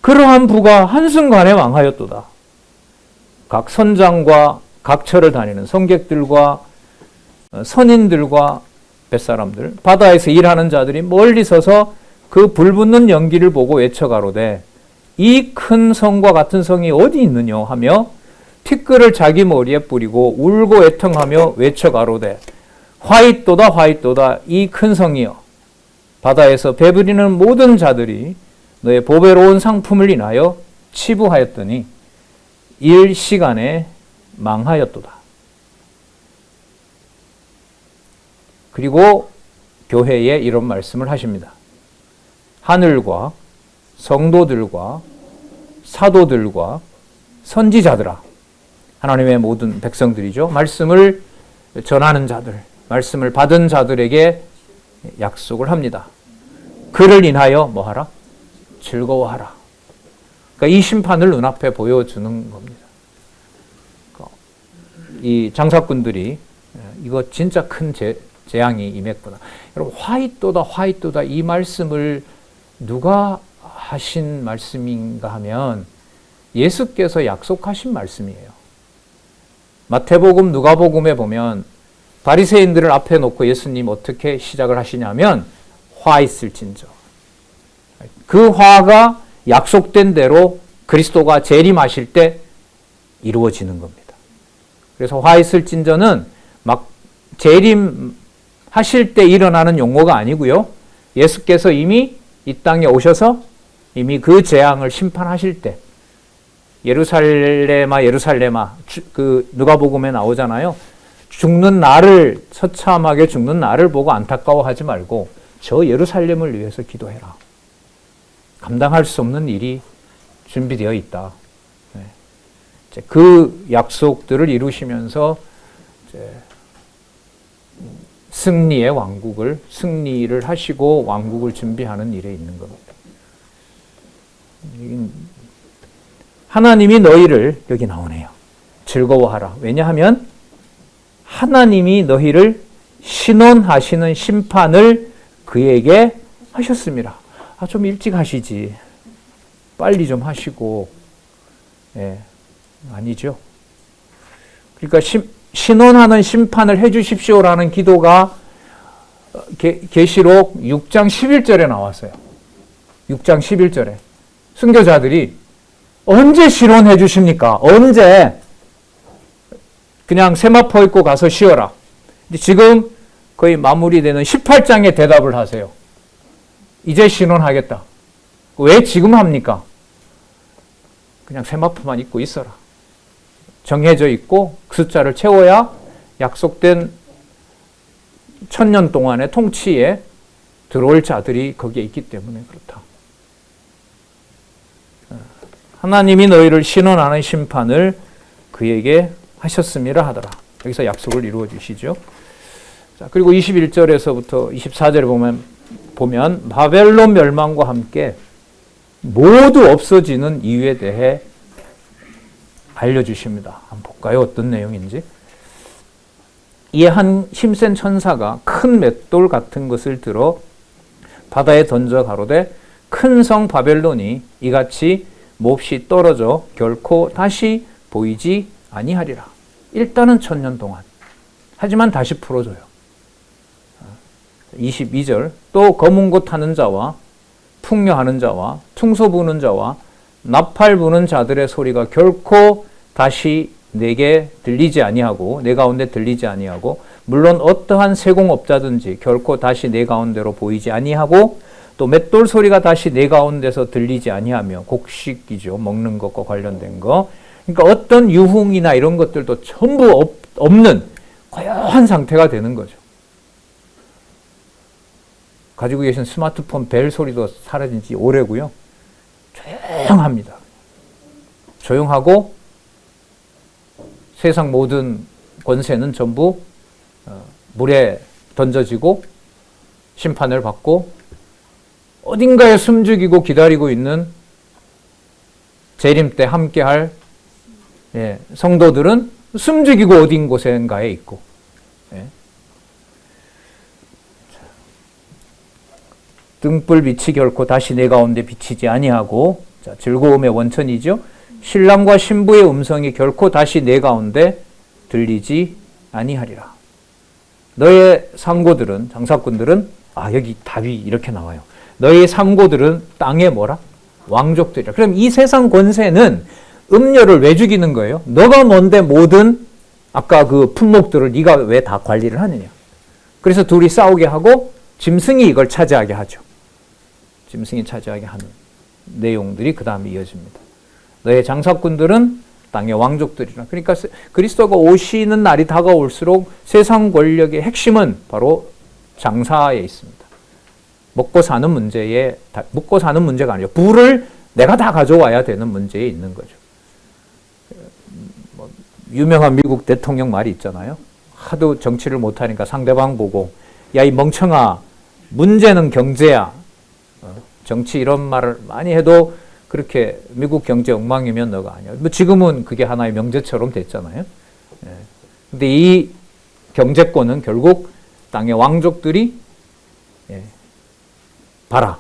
그러한 부가 한순간에 망하였도다. 각 선장과 각처를 다니는 성객들과 선인들과 뱃사람들, 바다에서 일하는 자들이 멀리 서서 그 불붙는 연기를 보고 외쳐가로되 이 큰 성과 같은 성이 어디 있느냐 하며 티끌을 자기 머리에 뿌리고 울고 애통하며 외쳐가로되 화잇도다 화잇도다 이 큰 성이여. 바다에서 배부리는 모든 자들이 너의 보배로운 상품을 인하여 치부하였더니 일시간에 망하였도다. 그리고 교회에 이런 말씀을 하십니다. 하늘과 성도들과 사도들과 선지자들아, 하나님의 모든 백성들이죠. 말씀을 전하는 자들, 말씀을 받은 자들에게 약속을 합니다. 그를 인하여 뭐하라? 즐거워하라. 그러니까 이 심판을 눈앞에 보여주는 겁니다. 이 장사꾼들이 이거 진짜 큰 재앙이 임했구나. 여러분, 화잇도다 화잇도다 이 말씀을 누가 하신 말씀인가 하면 예수께서 약속하신 말씀이에요. 마태복음, 누가복음에 보면 바리새인들을 앞에 놓고 예수님 어떻게 시작을 하시냐면 화 있을진저. 그 화가 약속된 대로 그리스도가 재림하실 때 이루어지는 겁니다. 그래서 화 있을진저는 막 재림하실 때 일어나는 용어가 아니고요. 예수께서 이미 이 땅에 오셔서 이미 그 재앙을 심판하실 때 예루살렘아 예루살렘아 그 누가복음에 나오잖아요. 죽는 나를 처참하게 죽는 나를 보고 안타까워하지 말고 저 예루살렘을 위해서 기도해라. 감당할 수 없는 일이 준비되어 있다. 그 약속들을 이루시면서 승리의 왕국을 승리를 하시고 왕국을 준비하는 일에 있는 겁니다. 하나님이 너희를 여기 나오네요. 즐거워하라. 왜냐하면 하나님이 너희를 신원하시는 심판을 그에게 하셨습니다. 좀 일찍 하시지. 빨리 좀 하시고. 아니죠. 그러니까 신원하는 심판을 해 주십시오라는 기도가 계시록 6장 11절에 나왔어요. 6장 11절에. 순교자들이 언제 신원해 주십니까? 언제? 그냥 세마포 입고 가서 쉬어라. 근데 지금 거의 마무리되는 18장에 대답을 하세요. 이제 신원하겠다. 왜 지금 합니까? 그냥 세마포만 입고 있어라. 정해져 있고 그 숫자를 채워야 약속된 1000년 동안의 통치에 들어올 자들이 거기에 있기 때문에 그렇다. 하나님이 너희를 신원하는 심판을 그에게 하셨음이라 하더라. 여기서 약속을 이루어 주시죠. 자, 그리고 21절에서부터 24절에 보면 바벨론 멸망과 함께 모두 없어지는 이유에 대해 알려주십니다. 한번 볼까요? 어떤 내용인지. 이에 한 힘센 천사가 큰 맷돌 같은 것을 들어 바다에 던져 가로되 큰 성 바벨론이 이같이 몹시 떨어져 결코 다시 보이지 아니하리라. 일단은 1000년 동안. 하지만 다시 풀어줘요. 22절 또 검은 고 타는 자와 풍녀하는 자와 퉁소 부는 자와 나팔 부는 자들의 소리가 결코 다시 내게 들리지 아니하고 내 가운데 들리지 아니하고 물론 어떠한 세공업자든지 결코 다시 내 가운데로 보이지 아니하고 또 맷돌 소리가 다시 내 가운데서 들리지 아니하며 곡식이죠. 먹는 것과 관련된 거. 그러니까 어떤 유흥이나 이런 것들도 전부 없는 고요한 상태가 되는 거죠. 가지고 계신 스마트폰 벨 소리도 사라진 지 오래고요. 조용합니다. 조용하고 세상 모든 권세는 전부 물에 던져지고 심판을 받고 어딘가에 숨죽이고 기다리고 있는 재림 때 함께할 성도들은 숨죽이고 어딘 곳인가에 있고, 등불빛이 결코 다시 내 가운데 비치지 아니하고, 자, 즐거움의 원천이죠. 신랑과 신부의 음성이 결코 다시 내 가운데 들리지 아니하리라. 너의 상고들은, 장사꾼들은, 여기 답이 이렇게 나와요. 너의 상고들은 땅의 뭐라? 왕족들이라. 그럼 이 세상 권세는 음료를 왜 죽이는 거예요? 너가 뭔데 모든 아까 그 품목들을 네가 왜 다 관리를 하느냐. 그래서 둘이 싸우게 하고 짐승이 이걸 차지하게 하죠. 짐승이 차지하게 하는 내용들이 그 다음에 이어집니다. 너의 장사꾼들은 땅의 왕족들이라. 그러니까 그리스도가 오시는 날이 다가올수록 세상 권력의 핵심은 바로 장사에 있습니다. 먹고 사는 문제가 아니라 부를 내가 다 가져와야 되는 문제에 있는 거죠. 유명한 미국 대통령 말이 있잖아요. 하도 정치를 못하니까 상대방 보고 야, 이 멍청아, 문제는 경제야. 정치 이런 말을 많이 해도 그렇게 미국 경제 엉망이면 너가 아니야. 뭐 지금은 그게 하나의 명제처럼 됐잖아요. 근데 이 경제권은 결국 땅의 왕족들이 봐라.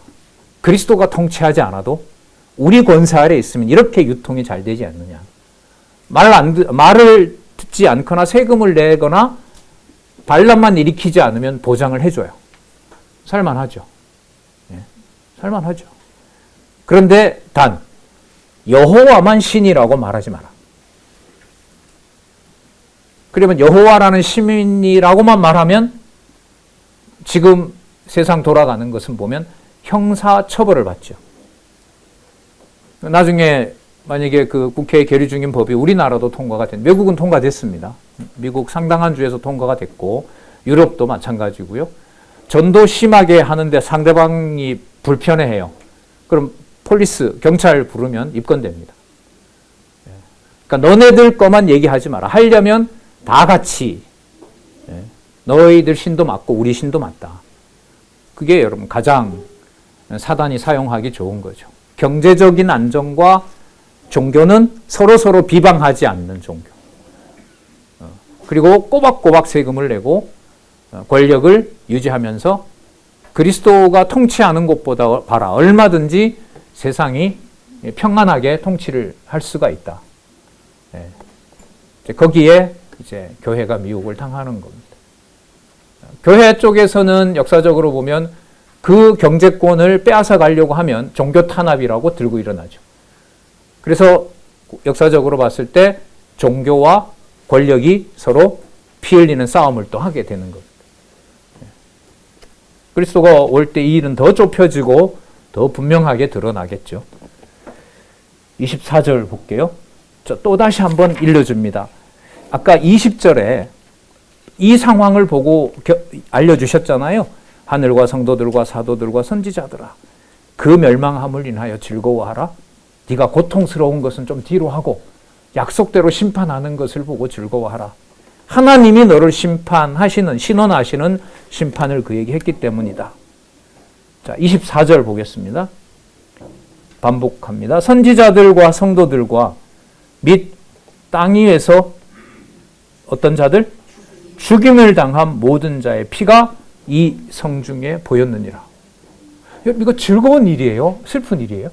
그리스도가 통치하지 않아도 우리 권세 아래 있으면 이렇게 유통이 잘 되지 않느냐. 말을 듣지 않거나 세금을 내거나 반란만 일으키지 않으면 보장을 해줘요. 살만하죠. 살만하죠. 그런데 단 여호와만 신이라고 말하지 마라. 그러면 여호와라는 시민이라고만 말하면 지금 세상 돌아가는 것은 보면 형사 처벌을 받죠. 나중에 만약에 그 국회에 계류 중인 법이 우리나라도 통과가 된, 외국은 통과됐습니다. 미국 상당한 주에서 통과가 됐고 유럽도 마찬가지고요. 전도 심하게 하는데 상대방이 불편해해요. 그럼 폴리스, 경찰 부르면 입건됩니다. 그러니까 너네들 거만 얘기하지 마라. 하려면 다 같이 너희들 신도 맞고 우리 신도 맞다. 그게 여러분 가장 사단이 사용하기 좋은 거죠. 경제적인 안정과 종교는 서로 비방하지 않는 종교. 그리고 꼬박꼬박 세금을 내고 권력을 유지하면서 그리스도가 통치하는 곳보다 봐라. 얼마든지 세상이 평안하게 통치를 할 수가 있다. 거기에 이제 교회가 미혹을 당하는 겁니다. 교회 쪽에서는 역사적으로 보면 그 경제권을 빼앗아 가려고 하면 종교 탄압이라고 들고 일어나죠. 그래서 역사적으로 봤을 때 종교와 권력이 서로 피 흘리는 싸움을 또 하게 되는 겁니다. 그리스도가 올 때 이 일은 더 좁혀지고 더 분명하게 드러나겠죠. 24절 볼게요. 또다시 한번 일러줍니다. 아까 20절에 이 상황을 보고 알려주셨잖아요. 하늘과 성도들과 사도들과 선지자들아, 그 멸망함을 인하여 즐거워하라. 네가 고통스러운 것은 좀 뒤로 하고 약속대로 심판하는 것을 보고 즐거워하라. 하나님이 너를 심판하시는, 신원하시는 심판을 그에게 했기 때문이다. 자, 24절 보겠습니다. 반복합니다. 선지자들과 성도들과 및 땅 위에서 어떤 자들? 죽임을 당한 모든 자의 피가 이 성중에 보였느니라. 이거 즐거운 일이에요? 슬픈 일이에요?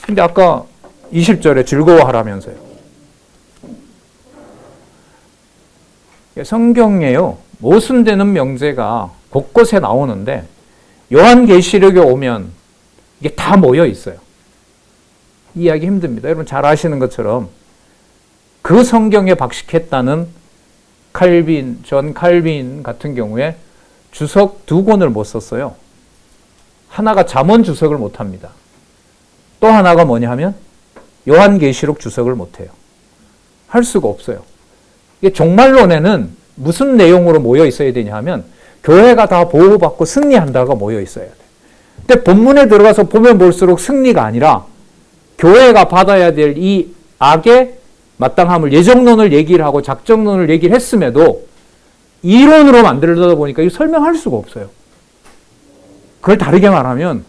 근데 아까 20절에 즐거워하라면서요. 성경에요, 모순되는 명제가 곳곳에 나오는데 요한계시록에 오면 이게 다 모여 있어요. 이해하기 힘듭니다. 여러분 잘 아시는 것처럼 그 성경에 박식했다는 존 칼빈 같은 경우에 주석 2권을 못 썼어요. 하나가 잠언 주석을 못 합니다. 또 하나가 뭐냐 하면 요한계시록 주석을 못 해요. 할 수가 없어요. 이게 종말론에는 무슨 내용으로 모여 있어야 되냐 하면 교회가 다 보호받고 승리한다가 모여 있어야 돼. 근데 본문에 들어가서 보면 볼수록 승리가 아니라 교회가 받아야 될 이 악의 마땅함을 예정론을 얘기를 하고 작정론을 얘기를 했음에도 이론으로 만들다 보니까 이거 설명할 수가 없어요. 그걸 다르게 말하면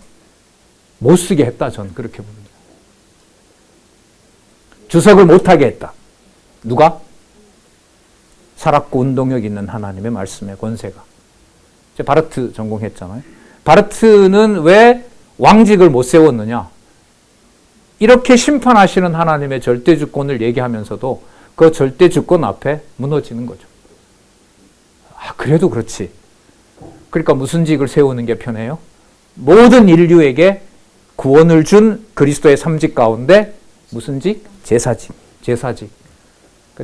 못 쓰게 했다. 전 그렇게 봅니다. 주석을 못하게 했다. 누가? 살았고 운동력 있는 하나님의 말씀의 권세가. 제가 바르트 전공했잖아요. 바르트는 왜 왕직을 못 세웠느냐? 이렇게 심판하시는 하나님의 절대주권을 얘기하면서도 그 절대주권 앞에 무너지는 거죠. 아, 그래도 그렇지. 그러니까 무슨 직을 세우는 게 편해요? 모든 인류에게 구원을 준 그리스도의 삼직 가운데 무슨 직? 제사직. 제사직.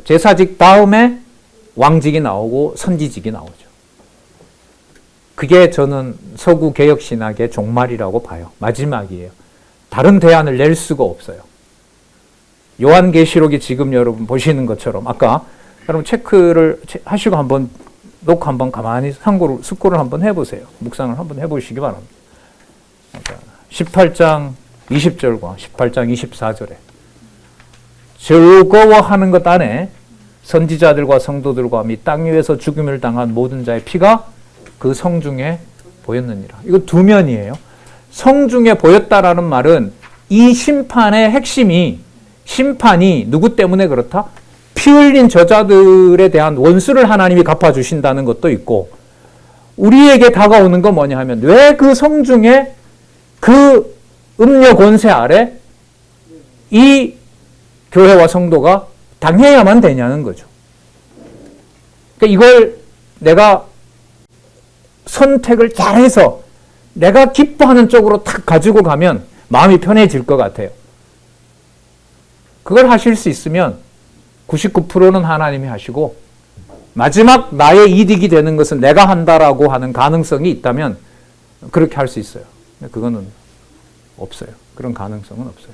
제사직 다음에 왕직이 나오고 선지직이 나오죠. 그게 저는 서구 개혁신학의 종말이라고 봐요. 마지막이에요. 다른 대안을 낼 수가 없어요. 요한계시록이 지금 여러분 보시는 것처럼 아까 여러분 체크를 하시고 한번 놓고 한번 가만히 숙고를 한번 해보세요. 묵상을 한번 해보시기 바랍니다. 18장 20절과 18장 24절에 즐거워하는 것 안에 선지자들과 성도들과 및 땅 위에서 죽임을 당한 모든 자의 피가 그 성중에 보였느니라. 이거 두 면이에요. 성중에 보였다라는 말은 이 심판의 핵심이 심판이 누구 때문에 그렇다? 피 흘린 저자들에 대한 원수를 하나님이 갚아주신다는 것도 있고 우리에게 다가오는 건 뭐냐 하면 왜 그 성중에 그 음녀 권세 아래 이 교회와 성도가 당해야만 되냐는 거죠. 그러니까 이걸 내가 선택을 잘해서 내가 기뻐하는 쪽으로 탁 가지고 가면 마음이 편해질 것 같아요. 그걸 하실 수 있으면 99%는 하나님이 하시고 마지막 나의 이득이 되는 것은 내가 한다라고 하는 가능성이 있다면 그렇게 할 수 있어요. 근데 그거는 없어요. 그런 가능성은 없어요.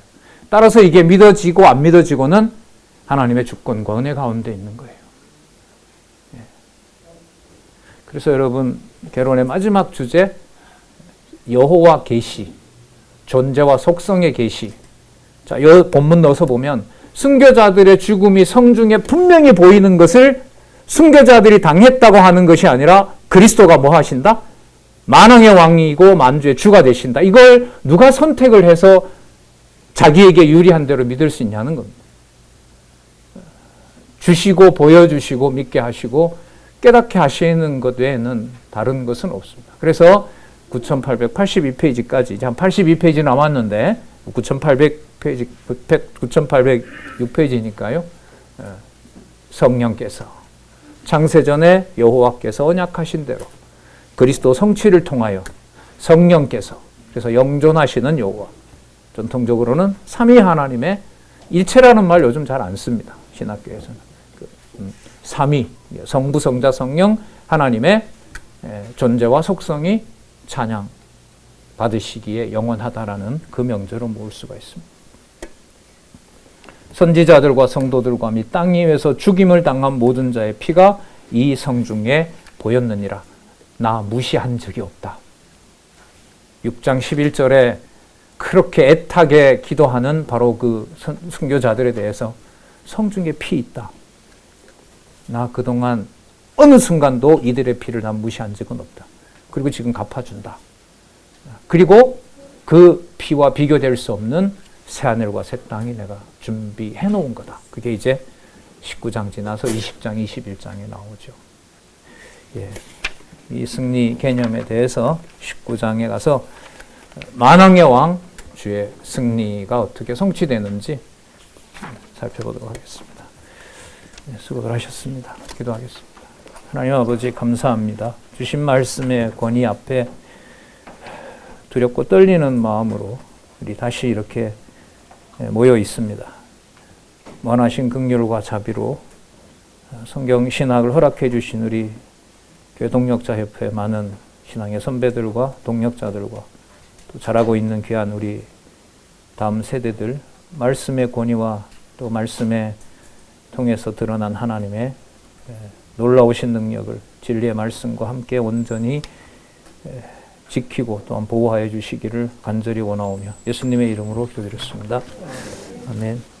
따라서 이게 믿어지고 안 믿어지고는 하나님의 주권과 은혜 가운데 있는 거예요. 그래서 여러분 결론의 마지막 주제 여호와 계시, 존재와 속성의 계시. 자, 이 본문 넣어서 보면 순교자들의 죽음이 성중에 분명히 보이는 것을 순교자들이 당했다고 하는 것이 아니라 그리스도가 뭐 하신다? 만왕의 왕이고 만주의 주가 되신다. 이걸 누가 선택을 해서 자기에게 유리한 대로 믿을 수 있냐는 겁니다. 주시고 보여주시고 믿게 하시고 깨닫게 하시는 것 외에는 다른 것은 없습니다. 그래서 9882페이지까지 이제 한 82페이지 남았는데 9800페이지 9806페이지니까요. 성령께서 창세전에 여호와께서 언약하신 대로 그리스도 성취를 통하여 성령께서 그래서 영존하시는 여호와 전통적으로는 삼위 하나님의 일체라는 말 요즘 잘 안 씁니다. 신학교에서는 삼위 성부 성자 성령 하나님의 존재와 속성이 찬양 받으시기에 영원하다라는 그 명제로 모을 수가 있습니다. 선지자들과 성도들과 및 땅 위에서 죽임을 당한 모든 자의 피가 이 성중에 보였느니라. 나 무시한 적이 없다. 6장 11절에 그렇게 애타게 기도하는 바로 그 순교자들에 대해서 성중에 피 있다. 나 그동안 어느 순간도 이들의 피를 난 무시한 적은 없다. 그리고 지금 갚아준다. 그리고 그 피와 비교될 수 없는 새하늘과 새 땅이 내가 준비해 놓은 거다. 그게 이제 19장 지나서 20장, 21장에 나오죠. 예. 이 승리 개념에 대해서 19장에 가서 만왕의 왕 주의 승리가 어떻게 성취되는지 살펴보도록 하겠습니다. 네, 수고들 하셨습니다. 기도하겠습니다. 하나님 아버지 감사합니다. 주신 말씀의 권위 앞에 두렵고 떨리는 마음으로 우리 다시 이렇게 모여 있습니다. 원하신 긍휼과 자비로 성경 신학을 허락해 주신 우리 교회 동력자 협회 많은 신앙의 선배들과 동력자들과 또 자라고 있는 귀한 우리 다음 세대들 말씀의 권위와 또 말씀에 통해서 드러난 하나님의 놀라우신 능력을 진리의 말씀과 함께 온전히 지키고 또한 보호하여 주시기를 간절히 원하오며 예수님의 이름으로 기도드렸습니다. 아멘.